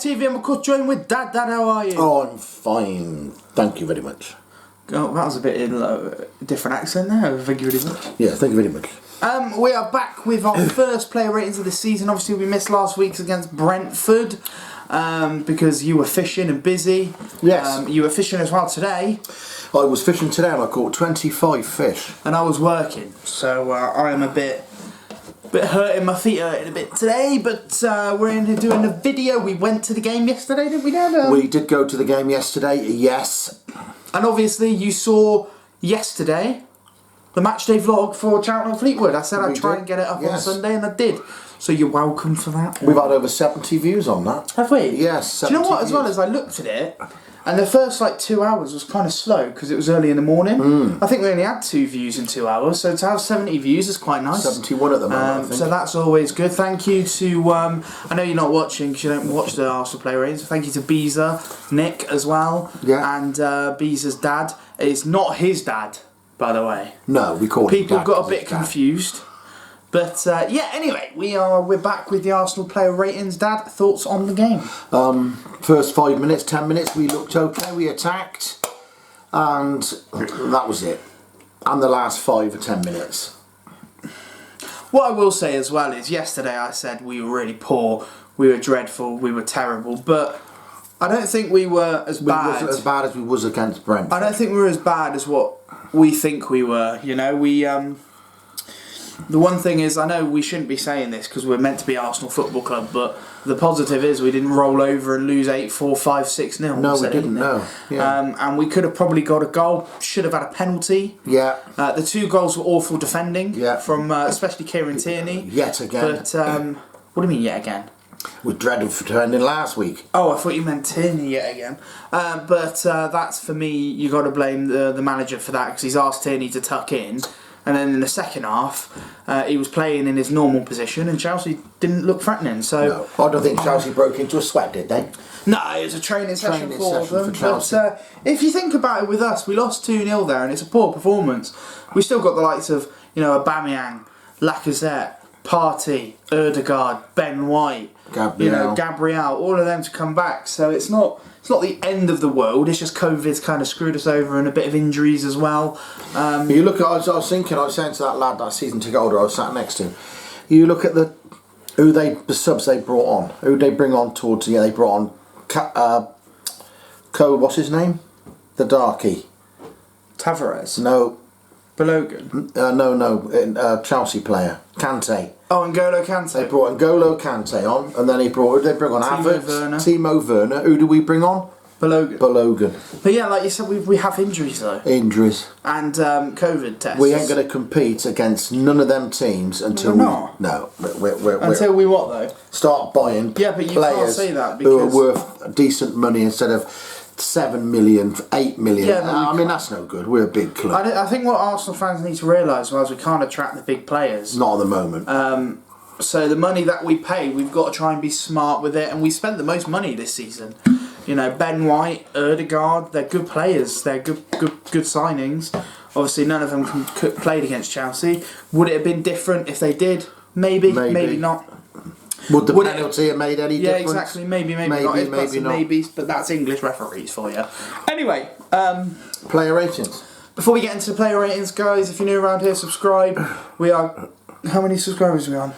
TV and of course joined with Dad. Dad, how are you? Oh, I'm fine. Thank you very much. Oh, that was a bit in a different accent there. Thank you very much. Yeah, thank you very much. We are back with our first player ratings of the season. Obviously, we missed last week's against Brentford because you were fishing and busy. Yes. You were fishing as well today. I was fishing today and I caught 25 fish. And I was working, so I am a bit hurting, my feet hurting a bit today, but we're in here doing a video. We went to the game yesterday, didn't we, Dad? We did go to the game yesterday, yes. And obviously you saw yesterday the matchday vlog for Charlton Fleetwood. I said I'd try and get it up on Sunday, and I did. So you're welcome for that. We've had over 70 views on that. Have we? Yes, 70 Do you know what, views. as well as I looked at it, and the first like 2 hours was kind of slow because it was early in the morning. I think we only had 2 views in 2 hours, so to have 70 views is quite nice. 71 at the moment, I think. So that's always good. Thank you to, I know you're not watching because you don't watch the Arsenal player ratings, so thank you to Beezer, Nick as well, and Beezer's dad. It's not his dad, by the way. No, we call him People Dad got a bit confused. But yeah, anyway, we're back with the Arsenal player ratings. Dad, thoughts on the game? First 5 minutes, 10 minutes, we looked okay, we attacked, and that was it. And the last 5 or 10 minutes. What I will say as well is, yesterday I said we were really poor, we were dreadful, we were terrible, but I don't think we were as bad. We wasn't as bad as we was against Brentford. I don't think we were as bad as what we think we were. You know, the one thing is, I know we shouldn't be saying this because we're meant to be Arsenal Football Club, but the positive is we didn't roll over and lose 8-4, 5-6-0. No, we didn't, no. Yeah. And we could have probably got a goal, should have had a penalty. Yeah. The 2 goals were awful defending from especially Kieran Tierney. Yet again. But, what do you mean yet again? We dreaded for defending last week. Oh, I thought you meant Tierney yet again. But that's, for me, you got to blame the manager for that because he's asked Tierney to tuck in. And then in the second half, he was playing in his normal position, and Chelsea didn't look threatening. So no, I don't think Chelsea broke into a sweat, did they? No, it was a training session for them. But if you think about it, with us, we lost 2-0 there, and it's a poor performance. We still got the likes of Aubameyang, Lacazette, Partey, Ødegaard, Ben White, Gabriel, all of them to come back. So it's not the end of the world. It's just COVID's kind of screwed us over, and a bit of injuries as well. You look at. I was thinking. I was saying to that lad, that season ticket holder I was sat next to. You look at the subs they brought on. Who they bring on towards the end? They brought on what's his name? The darkie. Tavares. No. Balogun. No. Chelsea player. Kante. Oh, N'Golo Kante. They brought N'Golo Kante on, and then who they bring on? Timo Werner. Who do we bring on? Balogun. But yeah, like you said, we have injuries though. Injuries. And COVID tests. We ain't going to compete against none of them teams until until we what though? Start buying players can't say that who are worth decent money instead of 7 million, 8 million. Yeah, I mean, that's no good. We're a big club. I think what Arsenal fans need to realise is we can't attract the big players. Not at the moment. So the money that we pay, we've got to try and be smart with it. And we spent the most money this season. Ben White, Ødegaard, they're good players. They're good signings. Obviously, none of them played against Chelsea. Would it have been different if they did? Maybe not. Would the penalty have made any difference? Yeah, exactly. Maybe not. Maybe not. Maybes, but that's English referees for you. Anyway, player ratings. Before we get into the player ratings, guys, if you're new around here, subscribe. We are. How many subscribers are we on?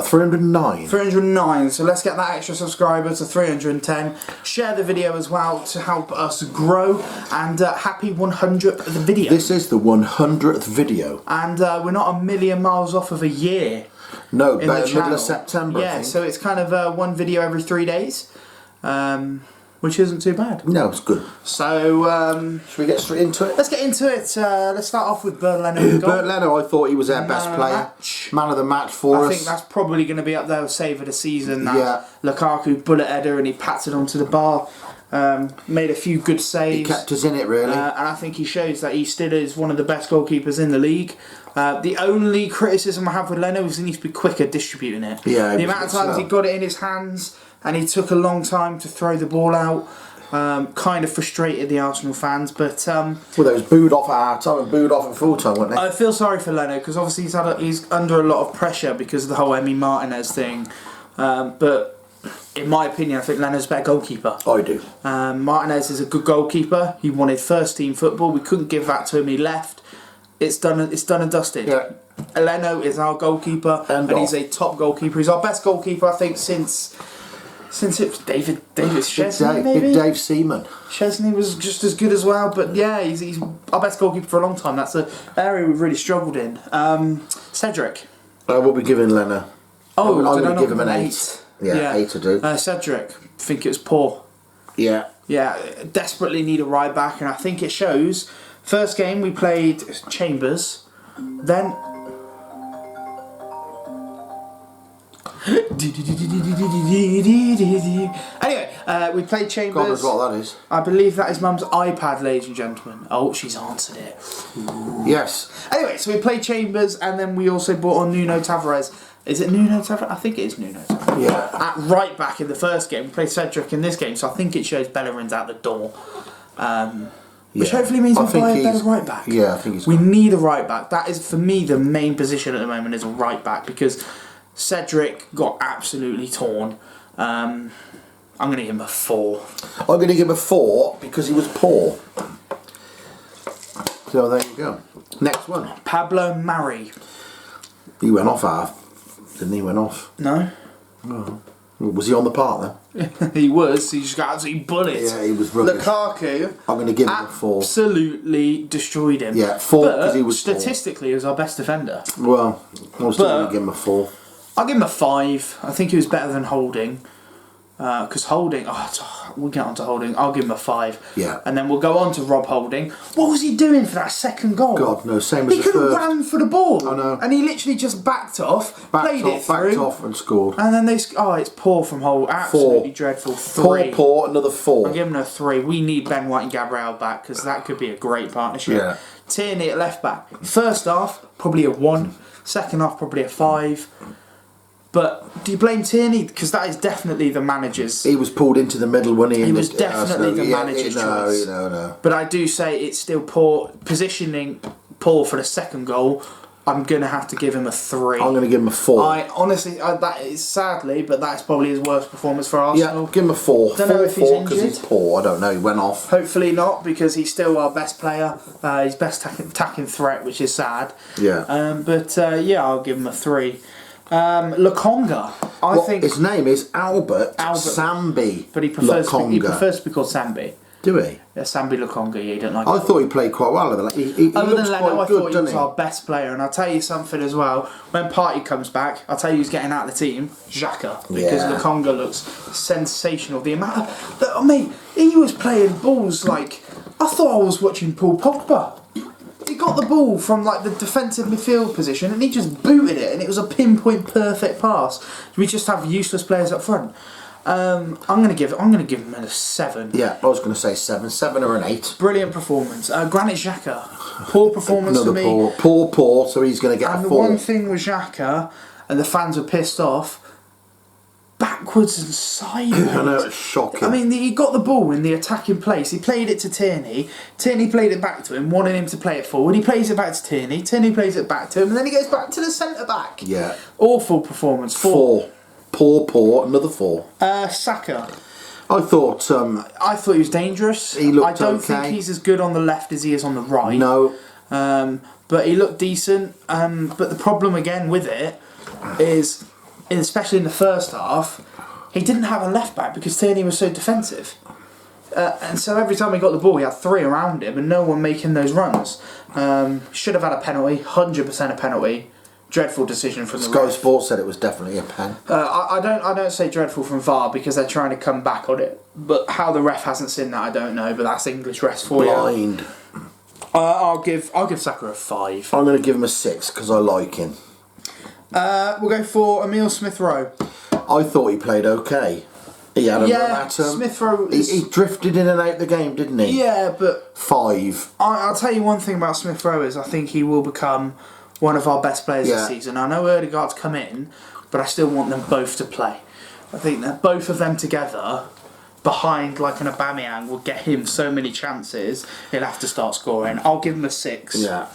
309. 309. So let's get that extra subscriber to 310. Share the video as well to help us grow. And happy 100th video. This is the 100th video. And we're not a million miles off of a year. No, in the middle of September. Yeah, so it's kind of 1 video every 3 days, which isn't too bad. No, it's good. So, should we get straight into it? Let's get into it. Let's start off with Bernd Leno. Bernd Leno, I thought he was our best player. Man of the match for us. I think that's probably going to be up there with save of the season. Lukaku bullet header and he pats it onto the bar. Made a few good saves. He kept us in it, really. And I think he shows that he still is one of the best goalkeepers in the league. The only criticism I have with Leno is he needs to be quicker distributing it. Yeah, the amount of times he got it in his hands and he took a long time to throw the ball out kind of frustrated the Arsenal fans. But well, they was booed off at half-time and booed off at full-time, weren't they? I feel sorry for Leno because obviously he's under a lot of pressure because of the whole Emi Martinez thing. But in my opinion, I think Leno's a better goalkeeper. I do. Martinez is a good goalkeeper. He wanted first team football. We couldn't give that to him. He left. It's done and dusted. Yeah. Leno is our goalkeeper, and he's a top goalkeeper. He's our best goalkeeper, I think, since it was David Szczesny, maybe? Big Dave Seaman. Szczesny was just as good as well, but yeah, he's our best goalkeeper for a long time. That's an area we've really struggled in. Cedric. We'll be giving Leno. Oh, I'm did going I to give him not an give 8. Yeah, 8 to do. Cedric, I think it was poor. Yeah. Yeah, desperately need a right back, and I think it shows. First game we played Chambers, then. Anyway, we played Chambers. God knows what that is. I believe that is Mum's iPad, ladies and gentlemen. Oh, she's answered it. Yes. Anyway, so we played Chambers, and then we also brought on Nuno Tavares. Is it Nuno Tavares? I think it is Nuno Tavares. Yeah. At right back in the first game. We played Cedric in this game, so I think it shows Bellerin's out the door. Which hopefully means we buy a better right back. Yeah, I think he's. We need a right back. That is, for me, the main position at the moment is a right back, because Cedric got absolutely torn. I'm going to give him a 4. I'm going to give him a 4 because he was poor. So there you go. Next one. Pablo Mari. He went off half. Didn't he? Went off. No. Oh. Was he on the park then? He was. He just got absolutely bullied. Yeah, he was rubbish. Lukaku. I'm going to give him a 4. Absolutely destroyed him. Yeah, 4 because he was statistically, he was our best defender. Well, I'm still going to give him a 4. I'll give him a 5. I think he was better than Holding. Because Holding, we'll get on to Holding. I'll give him a 5. Yeah. And then we'll go on to Rob Holding. What was he doing for that second goal? God, no, same as he the could have first. ran for the ball. I know. And he literally just backed off, played it through. Backed off and scored. And then it's poor from Holding. Absolutely dreadful. 3. Poor, another 4. I'll give him a 3. We need Ben White and Gabriel back, because that could be a great partnership. Yeah. Tierney at left back. First half, probably a 1. Second half, probably a 5. But do you blame Tierney? Because that is definitely the manager's. He was pulled into the middle, wasn't he? He was definitely the manager's choice. No. But I do say it's still poor. Positioning poor for the second goal. I'm going to have to give him a 3. I'm going to give him a 4. I honestly, that is sadly, but that's probably his worst performance for Arsenal. Yeah, give him a 4. Don't know if he's injured. Because he's poor. I don't know. He went off. Hopefully not, because he's still our best player. His best attacking threat, which is sad. Yeah. Yeah, I'll give him a 3. Lokonga. I think his name is Albert Sambi. But he prefers to be called Sambi. Do he? Yeah, Sambi Lokonga. Yeah, you don't like. I thought he played quite well. He Other than Leno, I thought he was he? our best player. And I'll tell you something as well. When Partey comes back, I'll tell you who's getting out of the team. Xhaka. Because Lokonga looks sensational. The amount mate, he was playing balls like I thought I was watching Paul Pogba. He got the ball from like the defensive midfield position and he just booted it, and it was a pinpoint perfect pass. We just have useless players up front. I'm gonna give him a 7. Yeah, I was gonna say 7 or an 8. Brilliant performance. Granit Xhaka, poor performance for me. Poor. So he's gonna get a 4. And the one thing with Xhaka, and the fans were pissed off. Backwards and sideways. I know, it's shocking. I mean, he got the ball in the attacking place. He played it to Tierney. Tierney played it back to him, wanting him to play it forward. He plays it back to Tierney. Tierney plays it back to him, and then he goes back to the centre back. Yeah. Awful performance. 4. Poor. Another 4. Saka. I thought he was dangerous. He looked I don't think he's as good on the left as he is on the right. No. But he looked decent. But the problem again with it is, especially in the first half, he didn't have a left back because Tierney was so defensive. And so every time he got the ball, he had 3 around him and no one making those runs. Should have had a penalty, 100% a penalty. Dreadful decision from the Sky ref. Sports said it was definitely a pen. I don't say dreadful from VAR because they're trying to come back on it. But how the ref hasn't seen that, I don't know. But that's English refs for you. Blind. I'll give Saka a 5. I'm going to give him a 6 because I like him. We'll go for Emile Smith-Rowe. I thought he played okay. He had a run at him. Smith-Rowe He drifted in and out the game, didn't he? Yeah, but 5. I'll tell you one thing about Smith-Rowe is I think he will become one of our best players this season. I know Ødegaard's come in, but I still want them both to play. I think that both of them together behind like an Aubameyang will get him so many chances, he'll have to start scoring. I'll give him a 6. Yeah.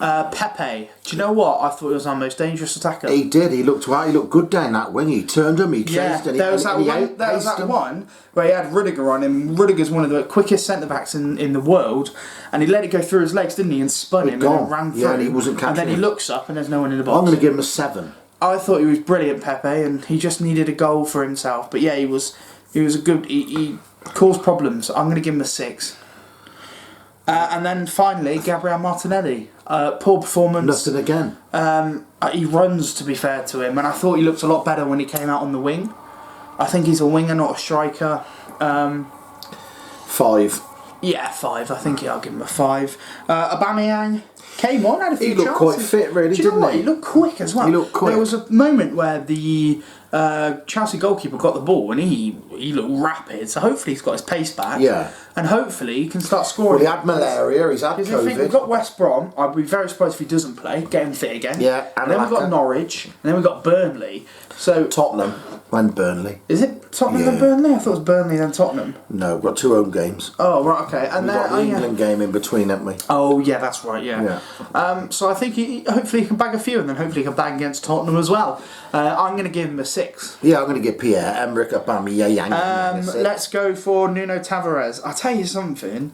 Pepe, do you know what? I thought he was our most dangerous attacker. He did. He looked good down that wing. He turned him. He chased and there was that one where he had Rudiger on him. Rudiger's one of the quickest centre backs in the world, and he let it go through his legs, didn't he? And spun him and then ran through. Yeah, and he wasn't catching. And then he looks up and there's no one in the box. I'm going to give him a 7. I thought he was brilliant, Pepe, and he just needed a goal for himself. But yeah, he was a good. He caused problems. I'm going to give him a 6. And then finally, Gabriel Martinelli. Poor performance. Nothing again. He runs, to be fair to him, and I thought he looked a lot better when he came out on the wing. I think he's a winger, not a striker. 5. Yeah, 5. I think I'll give him a 5. Aubameyang came on, had a few chances. He looked quite fit, really, didn't he? He looked quick as well. He looked quick. There was a moment where the Chelsea goalkeeper got the ball and he looked rapid, so hopefully he's got his pace back. Yeah. And hopefully he can start scoring. Well, he had malaria, he's had COVID. We've got West Brom. I'd be very surprised if he doesn't play, get him fit again. Yeah, and then we've got Norwich, and then we've got Burnley. So Tottenham and Burnley. Is it Tottenham and Burnley? I thought it was Burnley then Tottenham. No, we've got 2 home games. Oh, right, okay. And we've got the England game in between, haven't we? Oh, yeah, that's right, yeah. So I think hopefully he can bag a few, and then hopefully he can bag against Tottenham as well. I'm going to give him a 6. Yeah, I'm going to give Pierre-Emerick Aubameyang a 6. Let's go for Nuno Tavares. I'll tell you something.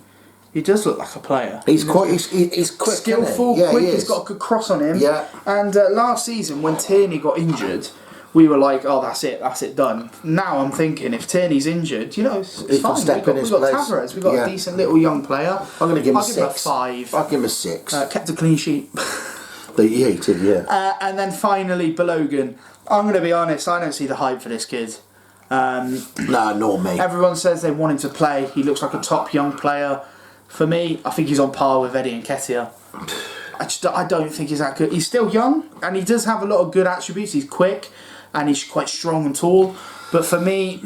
He does look like a player. He's quick, skillful, yeah, quick. He's got a good cross on him. Yeah. And last season, when Tierney got injured, we were like, "Oh, that's it, done." Now I'm thinking, if Tierney's injured, it's fine. We've got Tavares. We've got a decent little young player. I'm going to give him a 6. Give him a 5. I'll give him a 6. Kept a clean sheet. He hated, yeah. And then finally, Balogun. I'm going to be honest. I don't see the hype for this kid. Nah, nor me. Everyone says they want him to play. He looks like a top young player. For me, I think he's on par with Eddie Nketiah. I don't think he's that good. He's still young, and he does have a lot of good attributes. He's quick, and he's quite strong and tall. But for me,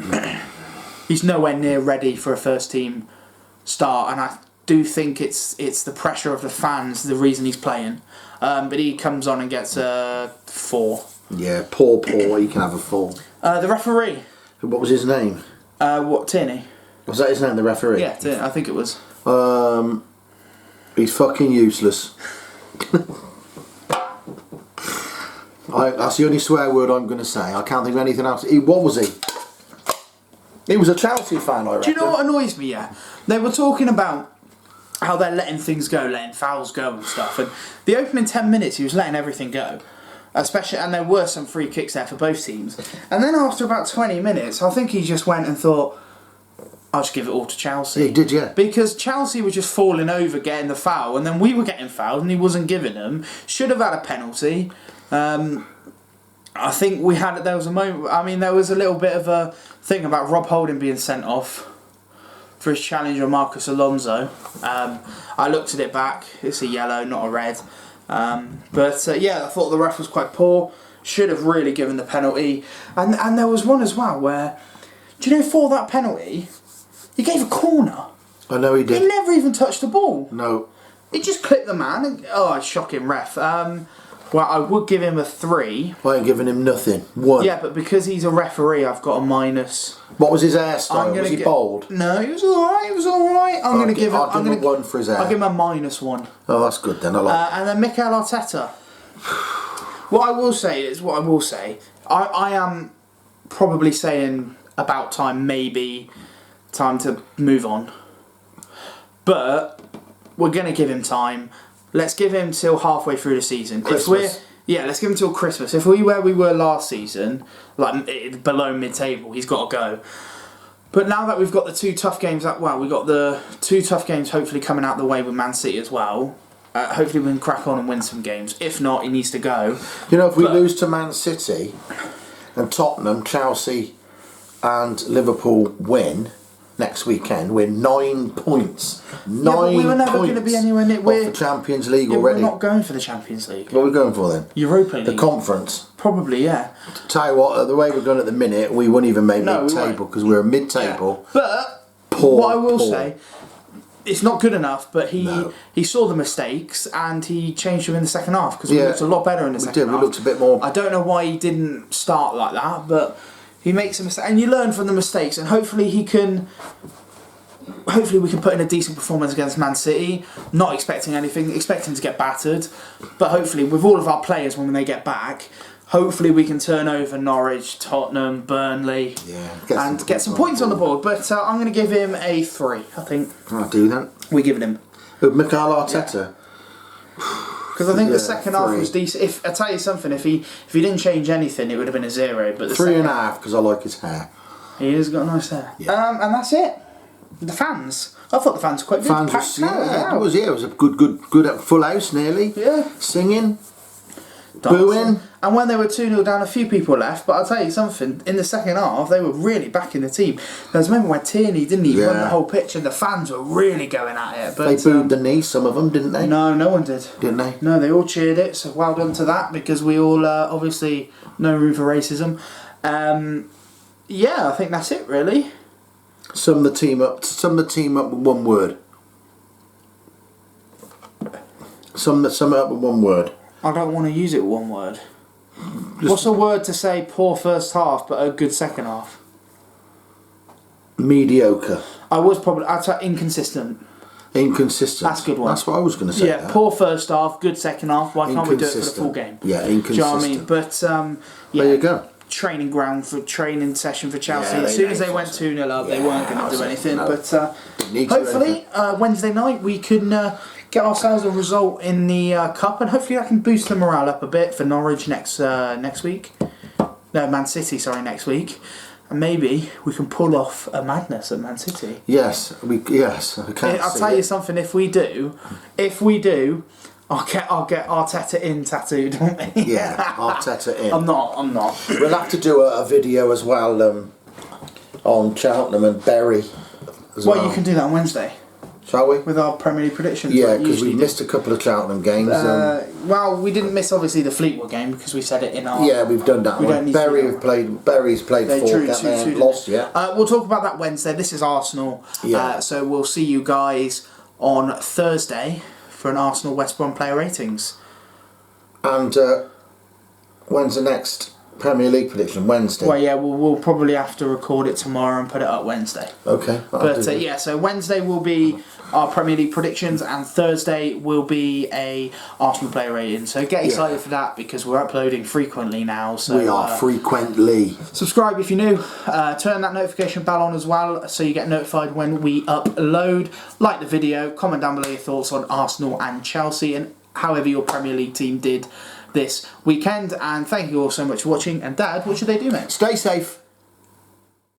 he's nowhere near ready for a first team start. And I do think it's the pressure of the fans, the reason he's playing. But he comes on and gets a 4. Yeah, poor. He can have a 4. The referee. What was his name? Tierney. Was that his name, the referee? Yeah, Tierney, I think it was. He's fucking useless. That's the only swear word I'm going to say. I can't think of anything else. What was he? He was a Chelsea fan, I reckon. Do you know what annoys me, yeah? They were talking about how they're letting things go, letting fouls go and stuff. And the opening 10 minutes, he was letting everything go. Especially, and there were some free kicks there for both teams. And then after about 20 minutes, I think he just went and thought, I'll just give it all to Chelsea. Yeah, he did, yeah. Because Chelsea were just falling over getting the foul, and then we were getting fouled and he wasn't giving them. Should have had a penalty. I think there was a moment, there was a little bit of a thing about Rob Holding being sent off for his challenge on Marcus Alonso. I looked at it back, it's a yellow, not a red. I thought the ref was quite poor. Should have really given the penalty. And there was one as well where, do you know, for that penalty, he gave a corner. I know he did. He never even touched the ball. No. He just clipped the man. Shocking ref. I would give him a 3. I ain't giving him nothing. 1. Yeah, but because he's a referee, I've got a minus. What was his hairstyle? Was he bald? No, he was alright. I'm going to give him... I'll give him a 1 for his hair. I'll give him a -1. Oh, that's good then. I like and then Mikel Arteta. What I will say, I am probably saying about time, maybe time to move on. But we're going to give him time. Let's give him till halfway through the season. Christmas. Let's give him till Christmas. If we're where we were last season, like below mid-table, he's got to go. But now that we've got the 2 tough games, we've got the 2 tough games hopefully coming out the way with Man City as well. Hopefully we can crack on and win some games. If not, he needs to go. If we lose to Man City and Tottenham, Chelsea and Liverpool win next weekend, we're 9 points. 9 points. We were never going to be anywhere near the Champions League already. We're not going for the Champions League. What are we going for then? Europa League. The conference. Probably, yeah. Tell you what, the way we're going at the minute, we wouldn't even make mid-table because we're mid-table. Yeah. But what I will say, it's not good enough. But he saw the mistakes and he changed them in the second half because we looked a lot better in the second half. We looked a bit more. I don't know why he didn't start like that, but He makes a mistake, and you learn from the mistakes, and hopefully he can. Hopefully we can put in a decent performance against Man City. Not expecting anything, expecting to get battered, but hopefully with all of our players when they get back, hopefully we can turn over Norwich, Tottenham, Burnley, and get some points on the board. But I'm going to give him a 3. I think. I'll do that. We're giving him. Mikel Arteta. Because I think the second half was decent. If I tell you something, if he didn't change anything, it would have been a 0. But the 3.5 because I like his hair. He has got nice hair. Yeah. And that's it. The fans. I thought the fans were quite good. It was a good full house nearly. Yeah. Singing, dancing, booing. And when they were 2-0 down, a few people left. But I'll tell you something, in the second half, they were really backing the team. There was a moment where Tierney didn't even run the whole pitch, and the fans were really going at it. But they booed the knee, some of them, didn't they? No, no one did. Didn't they? No, they all cheered it, so well done to that, because we all, obviously, no room for racism. Yeah, I think that's it, really. Sum the team up with one word. Sum it up with one word. I don't want to use it with one word. What's a word to say poor first half but a good second half? Mediocre. I'd say inconsistent. Inconsistent. That's a good one. That's what I was going to say. Yeah, poor first half, good second half. Why can't we do it for the full game? Yeah, inconsistent. Do you know what I mean? But yeah, there you go. Training ground for training session for Chelsea. As soon as they went 2-0 up, they weren't going to do anything. No. But hopefully Wednesday night we can get ourselves a result in the cup, and hopefully that can boost the morale up a bit for Norwich next week. No, Man City. Sorry, next week. And maybe we can pull off a madness at Man City. Yes, I can't. I'll tell you something. If we do, I'll get Arteta in tattooed on me. Yeah, Arteta in. I'm not. We'll have to do a video as well on Cheltenham and Bury. Well, you can do that on Wednesday. Shall we? With our Premier League predictions. Yeah, because we missed a couple of Cheltenham games. Well, we didn't miss obviously the Fleetwood game because we said it in our. Yeah, we've done that one. Bury's played 4. They haven't lost yet. We'll talk about that Wednesday. This is Arsenal. Yeah. So we'll see you guys on Thursday for an Arsenal West Brom player ratings. And when's the next Premier League prediction? Wednesday? Well, yeah, we'll probably have to record it tomorrow and put it up Wednesday. Okay. But yeah, so Wednesday will be our Premier League predictions, and Thursday will be a Arsenal player rating. So get excited for that, because we're uploading frequently now. So we are frequently. Subscribe if you're new. Turn that notification bell on as well, so you get notified when we upload. Like the video, comment down below your thoughts on Arsenal and Chelsea, and however your Premier League team did this weekend. And thank you all so much for watching. And Dad, what should they do, mate? Stay safe.